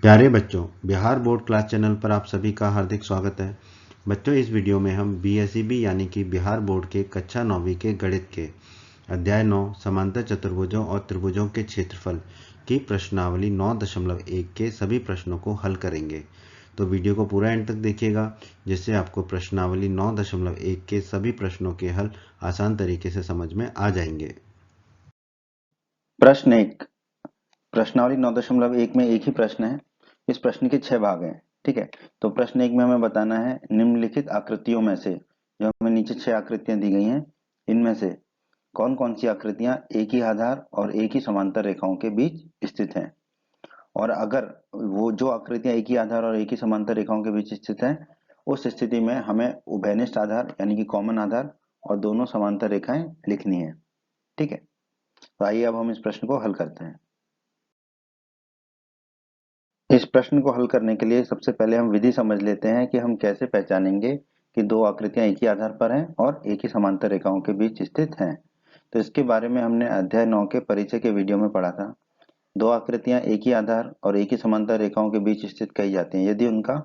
प्यारे बच्चों, Bihar board class channel पर आप सभी का हार्दिक स्वागत है। बच्चों, इस वीडियो में हम BSEB यानी कि बिहार बोर्ड के कक्षा 9वीं के गणित के अध्याय 9 समांतर चतुर्भुजों और त्रिभुजों के क्षेत्रफल की प्रश्नावली 9.1 के सभी प्रश्नों को हल करेंगे। तो वीडियो को पूरा एंड तक देखिएगा, जिससे आपको प्रश्नावली 9.1 के सभी प्रश्नों के हल आसान तरीके से समझ में आ जाएंगे। प्रश्न 1। प्रश्नावली 9.1 में एक ही प्रश्न है। इस प्रश्न के 6 भाग हैं। ठीक है, तो प्रश्न 1 में हमें बताना है निम्नलिखित आकृतियों में से, जो हमें नीचे 6 आकृतियां दी गई हैं, इनमें से कौन कौन सी आकृतियां एक ही आधार और एक ही समांतर रेखाओं के बीच स्थित हैं। और अगर वो जो आकृतियां एक ही आधार और एक ही समांतर रेखाओं के बीच स्थित हैं, उस स्थिति में हमें उभयनिष्ठ आधार यानी कि कॉमन आधार और दोनों समांतर रेखाएं लिखनी है। ठीक है, तो आइए अब हम इस प्रश्न को हल करते हैं। इस प्रश्न को हल करने के लिए सबसे पहले हम विधि समझ लेते हैं कि हम कैसे पहचानेंगे कि दो आकृतियां एक ही आधार पर हैं और एक ही समांतर रेखाओं के बीच स्थित हैं। तो इसके बारे में हमने अध्याय 9 के परिचय के वीडियो में पढ़ा था। दो आकृतियां एक ही आधार और एक ही समांतर रेखाओं के बीच स्थित कही जाती हैं यदि उनका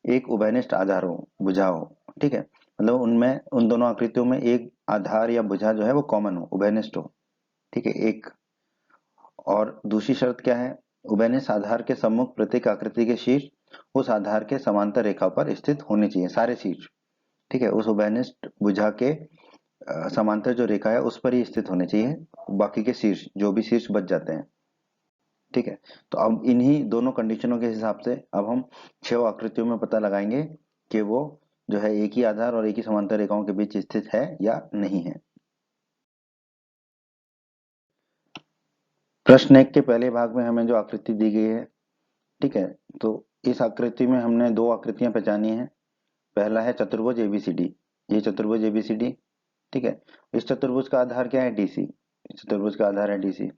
एक उभयनिष्ठ आधार हो, भुजा हो। ठीक है, मतलब उनमें उन दोनों आकृतियों में एक आधार या भुजा जो है वो कॉमन हो, उभयनिष्ठ हो। ठीक है, एक। और दूसरी शर्त क्या है? उभयनिष्ठ आधार के सम्मुख प्रत्येक आकृति के शीर्ष उस आधार के समांतर रेखा पर स्थित होने चाहिए, सारे शीर्ष। ठीक है, उस उभयनिष्ठ भुजा के समांतर जो रेखा है उस पर ही स्थित होने चाहिए, बाकी के शीर्ष जो भी शीर्ष बच जाते हैं। ठीक है, तो अब इन्हीं दोनों कंडीशनों के हिसाब से अब हम 6 आकृतियों में पता लगाएंगे कि वो जो है एक ही आधार और एक ही समांतर रेखाओं के बीच स्थित है या नहीं है। प्रश्न 1 के पहले भाग में हमें जो आकृति दी गई है, ठीक है, तो इस आकृति में हमने दो आकृतियां पहचानी हैं। पहला है चतुर्भुज एबीसीडी, ये चतुर्भुज एबीसीडी। ठीक है, इस चतुर्भुज का आधार क्या है? डीसी। चतुर्भुज का आधार है डीसी।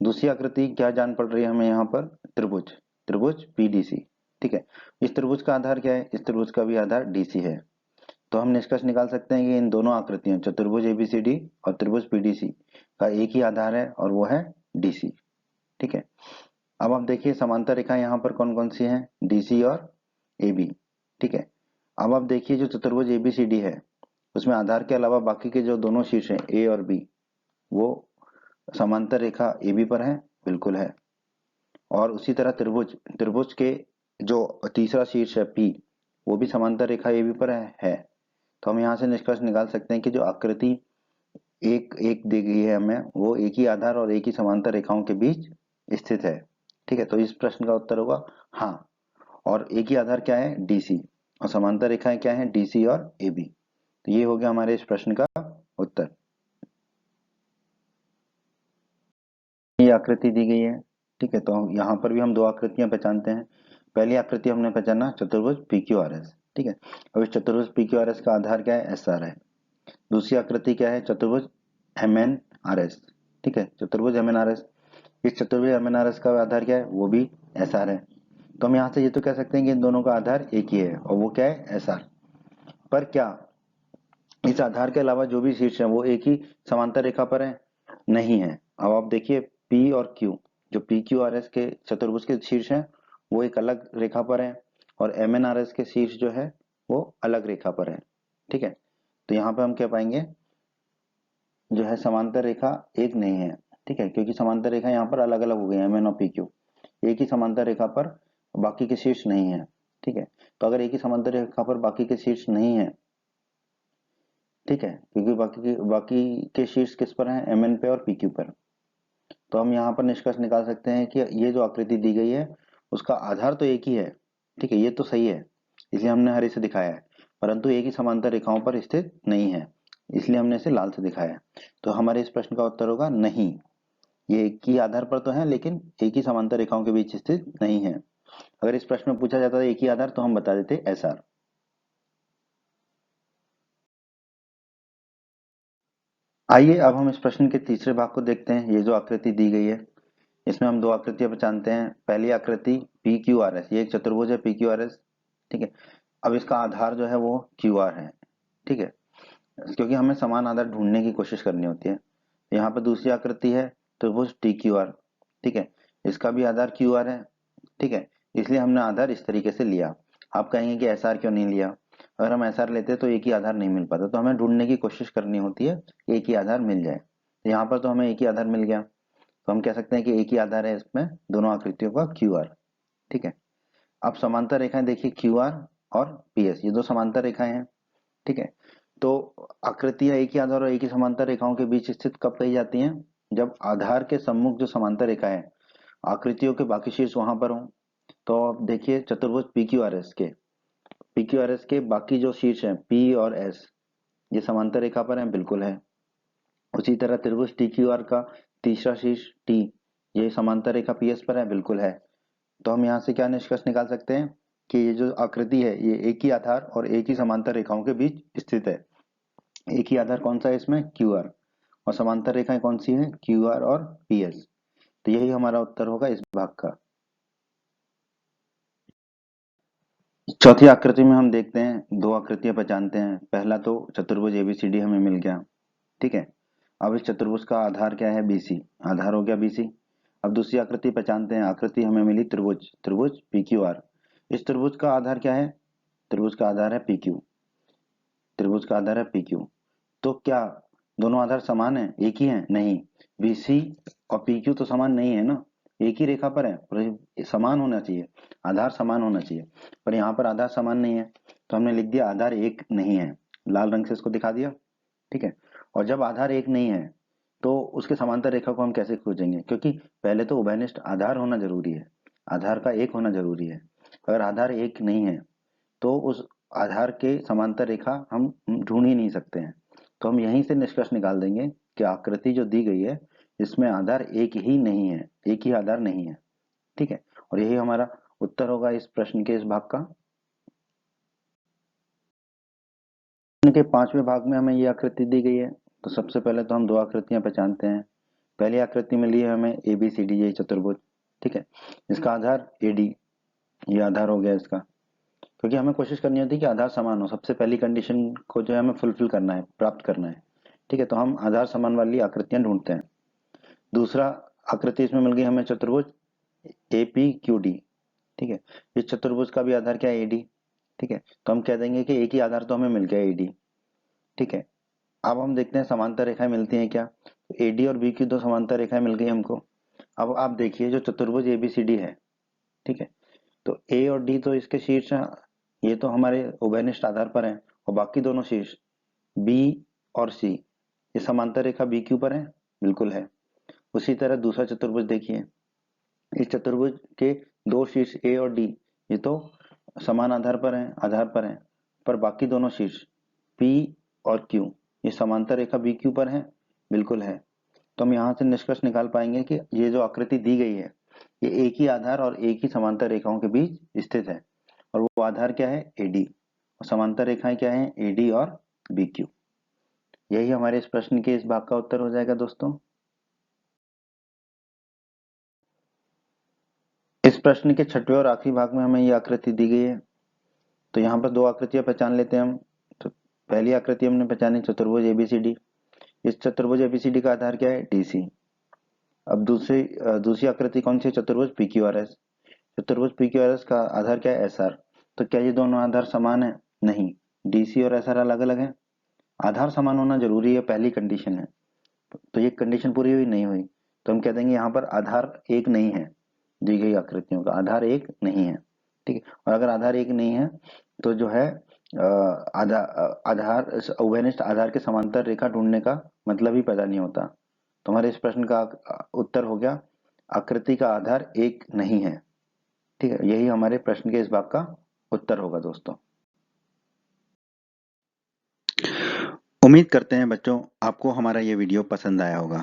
दूसरी आकृति क्या जान पड़ रही है हमें यहाँ पर? त्रिभुज, त्रिभुज पीडीसी। ठीक है, इस त्रिभुज का आधार क्या है? इस त्रिभुज का भी आधार डीसी है। तो हम निष्कर्ष निकाल सकते हैं कि इन दोनों आकृतियों चतुर्भुज एबीसीडी और त्रिभुज पीडीसी का एक ही आधार है और वो है डीसी। ठीक है, अब आप देखिए समांतर रेखा यहाँ पर कौन कौन सी हैं? डीसी और एबी। ठीक है, अब आप देखिए जो चतुर्भुज एबीसीडी है उसमें आधार के अलावा बाकी के जो दोनों शीर्ष हैं ए और बी, वो समांतर रेखा एबी पर है, बिल्कुल है। और उसी तरह त्रिभुज, त्रिभुज के जो तीसरा शीर्ष है पी, वो भी समांतर रेखा एबी पर है। तो हम यहाँ से निष्कर्ष निकाल सकते हैं कि जो आकृति एक एक दी गई है हमें, वो एक ही आधार और एक ही समांतर रेखाओं के बीच स्थित है। ठीक है, तो इस प्रश्न का उत्तर होगा हाँ। और एक ही आधार क्या है? डीसी। और समांतर रेखाएं क्या है? डीसी और एबी। तो ये हो गया हमारे इस प्रश्न का उत्तर। ये आकृति दी गई है। ठीक है, तो यहाँ पर भी हम दो आकृतियां पहचानते हैं। पहली आकृति हमने पहचाना चतुर्भुज पी क्यू आर एस। ठीक है, अब इस चतुर्भुज पी क्यू आर एस का आधार क्या है? एस आर है। दूसरी आकृति क्या है? चतुर्भुज एम एन आर एस। ठीक है, चतुर्भुज एम एन आर एस। इस चतुर्भुज एम एन आर एस का आधार क्या है? वो भी एस आर है। तो हम यहाँ से ये तो कह सकते हैं कि इन दोनों का आधार एक ही है और वो क्या है? S R. पर क्या इस आधार के अलावा जो भी शीर्ष है वो एक ही समांतर रेखा पर है? नहीं है। अब आप देखिए P और Q, जो पी क्यू आर एस के चतुर्भुज के शीर्ष हैं वो एक अलग रेखा पर है और एम एन आर एस के शीर्ष जो है वो अलग रेखा पर है। ठीक है, तो यहाँ पे हम क्या पाएंगे? जो है समांतर रेखा एक नहीं है। ठीक है, क्योंकि समांतर रेखा यहाँ पर अलग अलग हो गई है, एम एन और पी क्यू। एक ही समांतर रेखा पर बाकी के शीर्ष नहीं है। ठीक है, तो अगर एक ही समांतर रेखा पर बाकी के शीर्ष नहीं है, ठीक है, क्योंकि बाकी के शीर्ष किस पर हैं? एम एन पे और पी क्यू पर। तो हम यहाँ पर निष्कर्ष निकाल सकते हैं कि ये जो आकृति दी गई है उसका आधार तो एक ही है। ठीक है, ये तो सही है, इसलिए हमने हरे से दिखाया है, परंतु एक ही समांतर रेखाओं पर स्थित नहीं है, इसलिए हमने इसे लाल से दिखाया है। तो हमारे इस प्रश्न का उत्तर होगा नहीं, ये एक ही आधार पर तो है लेकिन एक ही समांतर रेखाओं के बीच स्थित नहीं है। अगर इस प्रश्न में पूछा जाता है एक ही आधार तो हम बता देते एस आर। आइए अब हम इस प्रश्न के तीसरे भाग को देखते हैं। ये जो आकृति दी गई है इसमें हम दो आकृतियां पहचानते हैं। पहली आकृति पी क्यू आर एस, ये एक चतुर्भुज है पी क्यू आर एस। ठीक है, अब इसका आधार जो है वो क्यू आर है। ठीक है, क्योंकि हमें समान आधार ढूंढने की कोशिश करनी होती है। यहाँ पर दूसरी आकृति है त्रिभुज टी क्यू आर। ठीक है, इसका भी आधार क्यू आर है। ठीक है, इसलिए हमने आधार इस तरीके से लिया। आप कहेंगे कि एसआर क्यों नहीं लिया? अगर हम एसआर लेते तो एक ही आधार नहीं मिल पाता, तो हमें ढूंढने की कोशिश करनी होती है कि एक ही आधार मिल जाए। तो यहाँ पर तो हमें एक ही आधार मिल गया, तो हम कह सकते हैं कि एक ही आधार है इसमें दोनों आकृतियों का, क्यू आर। ठीक है, अब समांतर रेखाएं देखिए, क्यू आर और पी एस, ये दो समांतर रेखाएं हैं। ठीक है, तो आकृतियां एक ही आधार और एक ही समांतर रेखाओं के बीच स्थित कब कही जाती हैं? जब आधार के सम्मुख जो समांतर रेखा है, आकृतियों के बाकी शीर्ष वहां पर हों। तो अब देखिए चतुर्भुज पी क्यू आर एस के बाकी जो शीर्ष हैं पी और एस, ये समांतर रेखा पर हैं, बिल्कुल है। उसी तरह त्रिभुज टी क्यू आर का तीसरा शीर्ष टी, ये समांतर रेखा पी एस पर है, बिल्कुल है। तो हम यहाँ से क्या निष्कर्ष निकाल सकते हैं कि ये जो आकृति है ये एक ही आधार और एक ही समांतर रेखाओं के बीच स्थित है। एक ही आधार कौन सा है इसमें? क्यू आर, और समांतर रेखाएं कौन सी हैं? क्यू आर और पी एस। तो यही हमारा उत्तर होगा इस भाग का। चौथी आकृति में हम देखते हैं, दो आकृतियां पहचानते हैं। पहला तो चतुर्भुज एबीसीडी हमें मिल गया। ठीक है, अब इस चतुर्भुज का आधार क्या है? बीसी, आधार हो गया बीसी। अब दूसरी आकृति पहचानते हैं, आकृति हमें मिली त्रिभुज पी क्यू आर। इस त्रिभुज का आधार क्या है? त्रिभुज का आधार है पी क्यू, त्रिभुज का आधार है पी क्यू। तो क्या दोनों आधार समान है, एक ही है? नहीं, बीसी और पी क्यू तो समान नहीं है ना, एक ही रेखा पर है, पर समान होना चाहिए, आधार समान होना चाहिए, पर यहाँ पर आधार समान नहीं है, तो हमने लिख दिया आधार एक नहीं है, लाल रंग से इसको दिखा दिया। ठीक है, और जब आधार एक नहीं है तो उसके समांतर रेखा को हम कैसे खोजेंगे? क्योंकि पहले तो उभयनिष्ठ आधार होना जरूरी है, आधार का एक होना जरूरी है। अगर आधार एक नहीं है तो उस आधार के समांतर रेखा हम ढूंढ ही नहीं सकते हैं। तो हम यहीं से निष्कर्ष निकाल देंगे कि आकृति जो दी गई है इसमें आधार एक ही नहीं है, एक ही आधार नहीं है। ठीक है, और यही हमारा उत्तर होगा इस प्रश्न के इस भाग का। प्रश्न के पांचवें भाग में हमें ये आकृति दी गई है। तो सबसे पहले तो हम दो आकृतियां पहचानते हैं। पहली आकृति में ली है हमें ए बी सी डी, ये चतुर्भुज। ठीक है, इसका आधार ए डी, ये आधार हो गया इसका, क्योंकि हमें कोशिश करनी होती है कि आधार समान हो। सबसे पहली कंडीशन को जो है हमें फुलफिल करना है, प्राप्त करना है। ठीक है, तो हम आधार समान वाली आकृतियां ढूंढते हैं। दूसरा आकृति इसमें मिल गई हमें चतुर्भुज ए पी क्यू डी। ठीक है, इस चतुर्भुज का भी आधार क्या है? A D. ठीक है, तो हम कह देंगे कि एक ही आधार तो हमें मिल गया, ए डी। ठीक है, अब हम देखते हैं समांतर रेखाएं मिलती हैं क्या। ए डी और बी की दो समांतर रेखाएं मिल गई हमको। अब आप देखिए जो चतुर्भुज एबीसीडी है, ठीक है, तो ए और डी तो इसके शीर्ष हैं, ये तो हमारे उभयनिष्ठ आधार पर हैं, और बाकी दोनों शीर्ष बी और सी, ये समांतर रेखा बी क्यू पर है, बिल्कुल है। उसी तरह दूसरा चतुर्भुज देखिए, इस चतुर्भुज के दो शीर्ष ए और डी, ये तो समान आधार पर हैं, पर बाकी दोनों शीर्ष पी और क्यू, ये समांतर रेखा बी क्यू पर है, बिल्कुल है। तो हम यहाँ से निष्कर्ष निकाल पाएंगे कि ये जो आकृति दी गई है ये एक ही आधार और एक ही समांतर रेखाओं के बीच स्थित है, और वो आधार क्या है? एडी, और समांतर रेखाएं क्या है? एडी और बी क्यू। यही हमारे इस प्रश्न के इस भाग का उत्तर हो जाएगा दोस्तों। इस प्रश्न के छठवें और आखिरी भाग में हमें ये आकृति दी गई है। तो यहाँ पर दो आकृतियां पहचान लेते हैं हम। तो पहली आकृति हमने पहचानी चतुर्भुज एबीसीडी, इस चतुर्भुज एबीसीडी का आधार क्या है? डीसी। अब दूसरी आकृति कौन सी है? चतुर्भुज पीक्यूआरएस, चतुर्भुज पीक्यूआरएस का आधार क्या है? एसआर। तो क्या ये दोनों आधार समान है? नहीं, डीसी और एसआर अलग अलग है। आधार समान होना जरूरी है, पहली कंडीशन है, तो ये कंडीशन पूरी हुई नहीं हुई, तो हम कह देंगे यहाँ पर आधार एक नहीं है, दी गई आकृतियों का आधार एक नहीं है। ठीक है, और अगर आधार एक नहीं है तो जो है आधार उभयनिष्ठ आधार के समांतर रेखा ढूंढने का मतलब ही पैदा नहीं होता। तो हमारे इस प्रश्न का उत्तर हो गया आकृति का आधार एक नहीं है। ठीक है, यही हमारे प्रश्न के इस भाग का उत्तर होगा दोस्तों। उम्मीद करते हैं बच्चों आपको हमारा ये वीडियो पसंद आया होगा।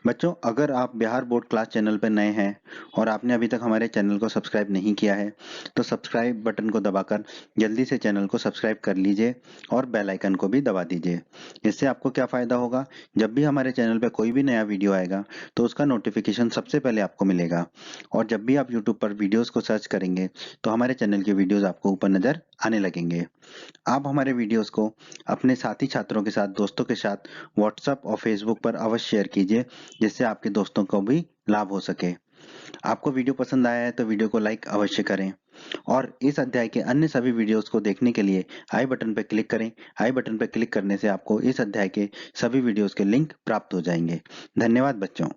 बच्चों अगर आप बिहार बोर्ड क्लास चैनल पर नए हैं और आपने अभी तक हमारे चैनल को सब्सक्राइब नहीं किया है तो सब्सक्राइब बटन को दबाकर जल्दी से चैनल को सब्सक्राइब कर लीजिए और बेल आइकन को भी दबा दीजिए। इससे आपको क्या फ़ायदा होगा, जब भी हमारे चैनल पर कोई भी नया वीडियो आएगा तो उसका नोटिफिकेशन सबसे पहले आपको मिलेगा, और जब भी आप यूट्यूब पर वीडियोज़ को सर्च करेंगे तो हमारे चैनल के वीडियोज़ आपको ऊपर नज़र आने लगेंगे। आप हमारे वीडियोस को अपने साथी छात्रों के साथ, दोस्तों के साथ व्हाट्सएप और फेसबुक पर अवश्य शेयर कीजिए, जिससे आपके दोस्तों को भी लाभ हो सके। आपको वीडियो पसंद आया है तो वीडियो को लाइक अवश्य करें और इस अध्याय के अन्य सभी वीडियोस को देखने के लिए आई बटन पर क्लिक करें। आई बटन पर क्लिक करने से आपको इस अध्याय के सभी वीडियोस के लिंक प्राप्त हो जाएंगे। धन्यवाद बच्चों।